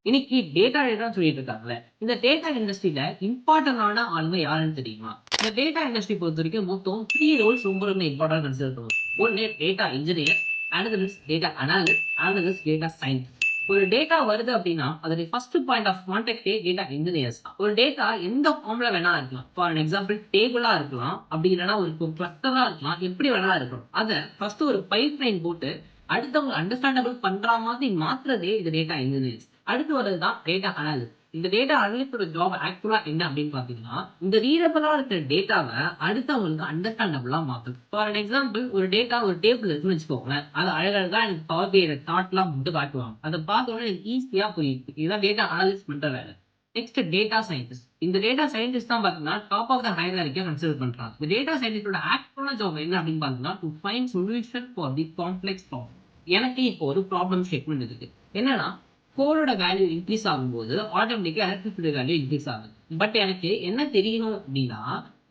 இன்னைக்கு டேட்டா தான் சொல்லிட்டு இருக்காங்கல்ல. இந்த டேட்டா இண்டஸ்ட்ரியில இம்பார்ட்டன்டான ஆளுங்க யாருன்னு தெரியுமா? இந்த டேட்டா இண்டஸ்ட்ரி பொறுத்தவரைக்கும் மொத்தம் 3 ரோல்ஸ் ரொம்ப ரொம்ப இம்பார்ட்டன்ட் கன்சிடர் பண்ணுவோம். ஒண்ணு data engineer, analyst data analyst data science. ஒரு டேட்டா வருது அப்படின்னா அதோட ஃபர்ஸ்ட் பாயிண்ட் ஆஃப் கான்டாக்டே டேட்டா இன்ஜினியர்ஸ் தான். ஒரு டேட்டா எந்த ஃபார்ம்ல வேணா இருக்கலாம். ஃபார் எக்ஸாம்பிள் டேபிளா இருக்கலாம், அப்படி இல்லைன்னா ஒரு கிளஸ்டரா இருக்கலாம், எப்படி வேணா இருக்கலாம். அதை ஃபர்ஸ்ட் ஒரு பைப் லைன் போட்டு அடுத்தவங்க அண்டர்ஸ்டாண்டபிள் பண்ற மாதிரி மாத்துறதே இது டேட்டா இன்ஜினியர்ஸ். அடுத்து வரது தான் டேட்டா அனாலிசிஸ். இந்த டேட்டா அனாலிசிஸோட ஜாப் ஆக்சுவலா என்ன அப்படின்னு பாத்தீங்கன்னா, இந்த ரீடபிளா இருக்கிற டேட்டாவை அடுத்தவங்களுக்கு அண்டர்ஸ்டாண்டபிளா மாத்தும். ஃபார் எக்ஸாம்பிள் ஒரு டேட்டா ஒரு டேபிள் இருக்குன்னு வச்சுக்கோங்களேன். அது அழகழகா எனக்கு பவர் பிஐ தாட் எல்லாம் மட்டும் காட்டுவாங்க. அதை பார்த்தோன்னே எனக்கு ஈஸியா புரியுது. இதுதான் டேட்டா அனாலிசிஸ் பண்ற வேலை. Next data scientist. இந்த டேட்டா சயின்டிஸ்ட் தான் பாத்தீங்கன்னா டாப் ஆஃப் த ஹையரார்க்கியா கன்சிடர் பண்றாங்க. இந்த டேட்டா சயின்டிஸ்டோட ஆக்சுவலான ஜாப் என்ன அப்படின்னு பாத்தீங்கன்னா, to find solution for the complex problem. எனக்கு இப்போ ஒரு ப்ராப்ளம் ஸ்டேட்மெண்ட் இருக்கு. என்னன்னா, கோலோட வேல்யூ இன்க்ரீஸ் ஆகும்போது ஆட்டோமேட்டிக்கா எலக்ட்ரிசிட்டி வேல்யூ இன்க்ரீஸ் ஆகுது. பட் எனக்கு என்ன தெரியணும் அப்படின்னா,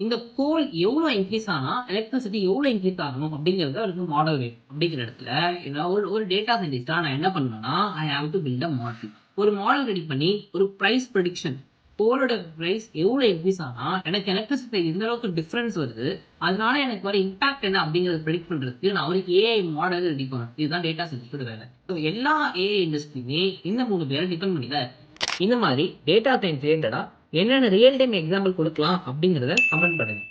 இந்த கோல் எவ்வளவு இன்க்ரீஸ் ஆனா எலக்ட்ரிசிட்டி எவ்வளவு இன்க்ரீஸ் ஆகணும் அப்படிங்கறது அவருக்கு மாடல் வேணும். அப்படிங்கிற இடத்துல ஒரு ஒரு டேட்டா சயின்டிஸ்டா நான் என்ன பண்ணுவேன்னா, I have to build a model. ஒரு மாடல் ரெடி பண்ணி ஒரு பிரைஸ் ப்ரெடிக்ஷன், கோலோட பிரைஸ் எவ்வளவு இன்க்ரீஸ் ஆனா எனக்கு எலக்ட்ரிசிட்டி எந்த அளவுக்கு டிஃபரன்ஸ் வருது, அதனால எனக்கு வர இம்பாக்ட் என்ன அப்படிங்கறத ப்ரெடிக்ட் பண்றதுக்கு நான் ஒரு ஏஐ மாடல் ரெடி பண்ணுவேன். இதுதான் டேட்டா சயின்டிஸ்டோட வேலை. So, எல்லா ஏஐ இண்டஸ்ட்ரியுமே இந்த 3 பேரை டிபெண்ட் பண்ணி தான் இருக்கு. இந்த மாதிரி டேட்டா சயின்ஸ் ரிலேட்டடா என்னென்ன ரியல் டைம் எக்ஸாம்பிள் கொடுக்கலாம் அப்படிங்கறத கமெண்ட் பண்ணுங்க.